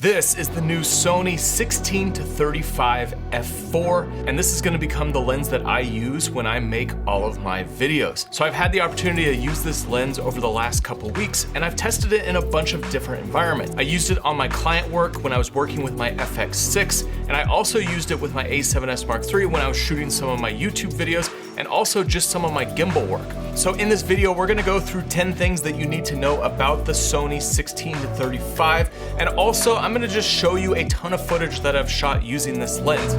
This is the new Sony 16-35 f4, and this is going to become the lens that I use when I make all of my videos. So I've had the opportunity to use this lens over the last couple weeks, and I've tested it in a bunch of different environments. I used it on my client work when I was working with my FX6, and I also used it with my A7S Mark III when I was shooting some of my YouTube videos, and also just some of my gimbal work. So in this video, we're gonna go through 10 things that you need to know about the Sony 16-35, and also I'm gonna just show you a ton of footage that I've shot using this lens.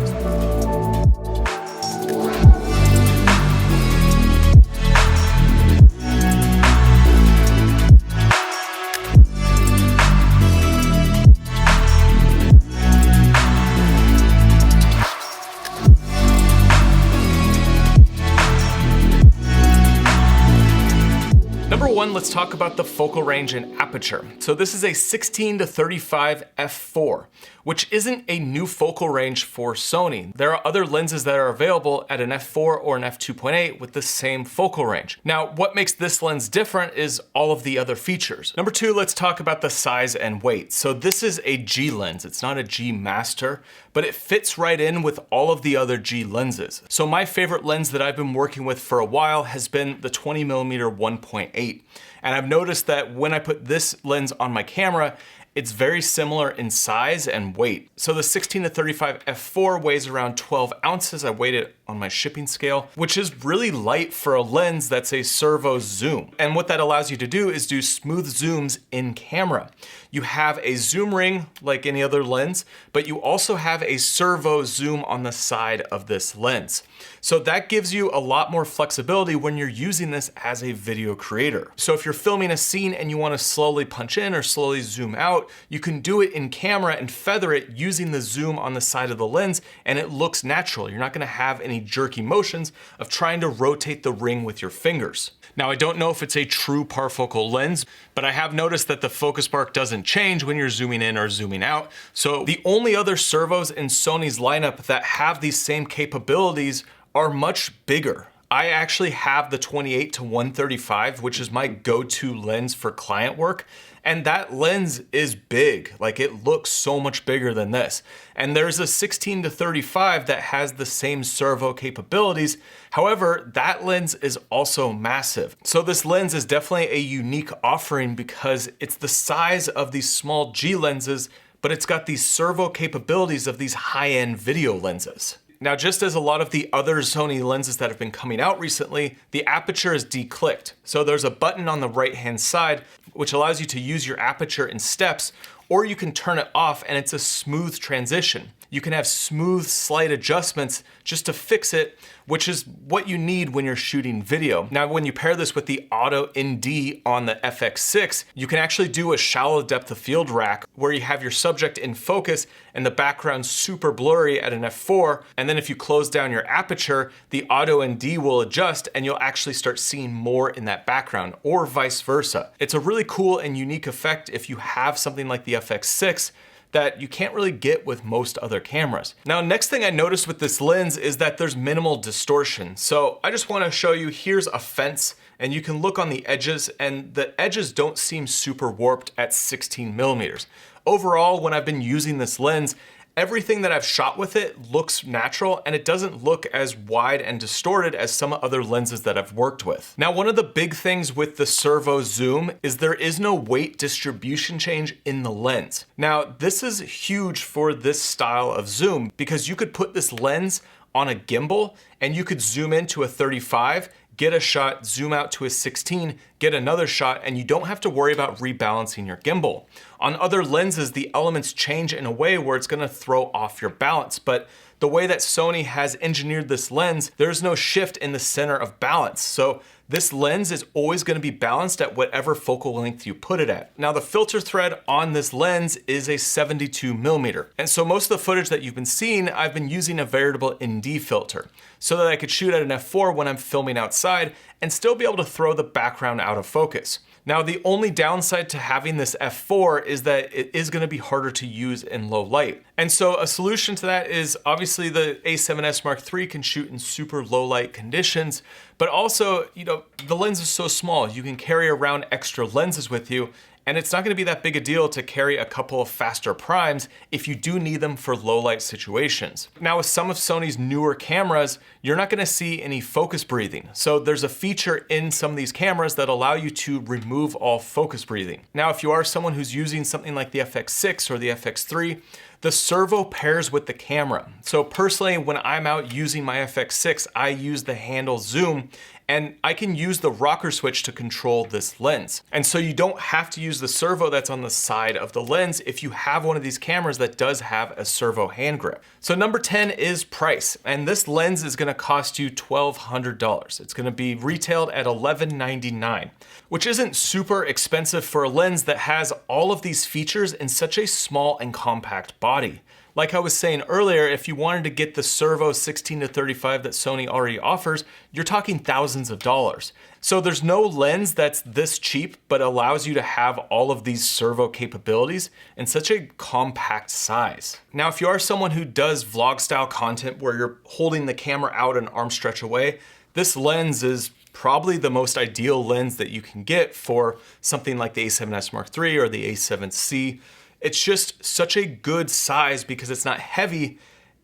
Number one, let's talk about the focal range and aperture. So this is a 16-35 f4, which isn't a new focal range for Sony. There are other lenses that are available at an f4 or an f2.8 with the same focal range. Now, what makes this lens different is all of the other features. Number two, let's talk about the size and weight. So this is a G lens. It's not a G Master, but it fits right in with all of the other G lenses. So my favorite lens that I've been working with for a while has been the 20mm 1.8. And I've noticed that when I put this lens on my camera, it's very similar in size and weight. So the 16-35 f4 weighs around 12 ounces. I weighed it on my shipping scale, which is really light for a lens that's a servo zoom. And what that allows you to do is do smooth zooms in camera. You have a zoom ring like any other lens, but you also have a servo zoom on the side of this lens. So that gives you a lot more flexibility when you're using this as a video creator. So if you're filming a scene and you want to slowly punch in or slowly zoom out, you can do it in camera and feather it using the zoom on the side of the lens, and it looks natural. You're not going to have any jerky motions of trying to rotate the ring with your fingers. Now, I don't know if it's a true parfocal lens, but I have noticed that the focus arc doesn't change when you're zooming in or zooming out. So the only other servos in Sony's lineup that have these same capabilities are much bigger. I actually have the 28-135, which is my go-to lens for client work. And that lens is big, like it looks so much bigger than this. And there's a 16-35 that has the same servo capabilities. However, that lens is also massive. So this lens is definitely a unique offering because it's the size of these small G lenses, but it's got these servo capabilities of these high-end video lenses. Now, just as a lot of the other Sony lenses that have been coming out recently, the aperture is declicked. So there's a button on the right-hand side which allows you to use your aperture in steps, or you can turn it off and it's a smooth transition. You can have smooth, slight adjustments just to fix it, which is what you need when you're shooting video. Now, when you pair this with the Auto ND on the FX6, you can actually do a shallow depth of field rack where you have your subject in focus and the background super blurry at an f4. And then if you close down your aperture, the Auto ND will adjust and you'll actually start seeing more in that background, or vice versa. It's a really cool and unique effect if you have something like the FX6 that you can't really get with most other cameras. Now, next thing I noticed with this lens is that there's minimal distortion. So I just wanna show you, here's a fence, and you can look on the edges, and the edges don't seem super warped at 16mm. Overall, when I've been using this lens, everything that I've shot with it looks natural, and it doesn't look as wide and distorted as some other lenses that I've worked with. Now, one of the big things with the servo zoom is there is no weight distribution change in the lens. Now, this is huge for this style of zoom because you could put this lens on a gimbal and you could zoom into a 35, get a shot, zoom out to a 16, get another shot, and you don't have to worry about rebalancing your gimbal. On other lenses, the elements change in a way where it's gonna throw off your balance, but the way that Sony has engineered this lens, there's no shift in the center of balance. So this lens is always gonna be balanced at whatever focal length you put it at. Now, the filter thread on this lens is a 72mm. And so most of the footage that you've been seeing, I've been using a variable ND filter so that I could shoot at an f4 when I'm filming outside and still be able to throw the background out of focus. Now, the only downside to having this f4 is that it is going to be harder to use in low light. And so a solution to that is obviously the A7S Mark III can shoot in super low light conditions, but also, the lens is so small, you can carry around extra lenses with you And it's not gonna be that big a deal to carry a couple of faster primes if you do need them for low light situations. Now with some of Sony's newer cameras, you're not gonna see any focus breathing. So there's a feature in some of these cameras that allow you to remove all focus breathing. Now, if you are someone who's using something like the FX6 or the FX3, the servo pairs with the camera. So personally, when I'm out using my FX6, I use the handle zoom, and I can use the rocker switch to control this lens. And so you don't have to use the servo that's on the side of the lens if you have one of these cameras that does have a servo hand grip. So number 10 is price, and this lens is gonna cost you $1,200. It's gonna be retailed at $1199, which isn't super expensive for a lens that has all of these features in such a small and compact body. Like I was saying earlier, if you wanted to get the servo 16 to 35 that Sony already offers, you're talking thousands of dollars. So there's no lens that's this cheap, but allows you to have all of these servo capabilities in such a compact size. Now, if you are someone who does vlog style content where you're holding the camera out an arm stretch away, this lens is probably the most ideal lens that you can get for something like the A7S Mark III or the A7C. It's just such a good size because it's not heavy,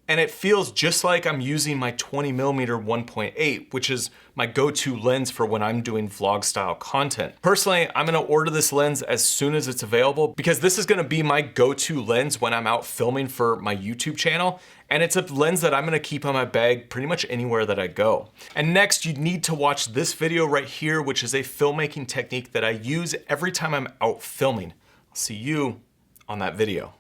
and it feels just like I'm using my 20mm 1.8, which is my go-to lens for when I'm doing vlog style content. Personally, I'm gonna order this lens as soon as it's available because this is gonna be my go-to lens when I'm out filming for my YouTube channel. And it's a lens that I'm gonna keep on my bag pretty much anywhere that I go. And next, you need to watch this video right here, which is a filmmaking technique that I use every time I'm out filming. I'll see you on that video.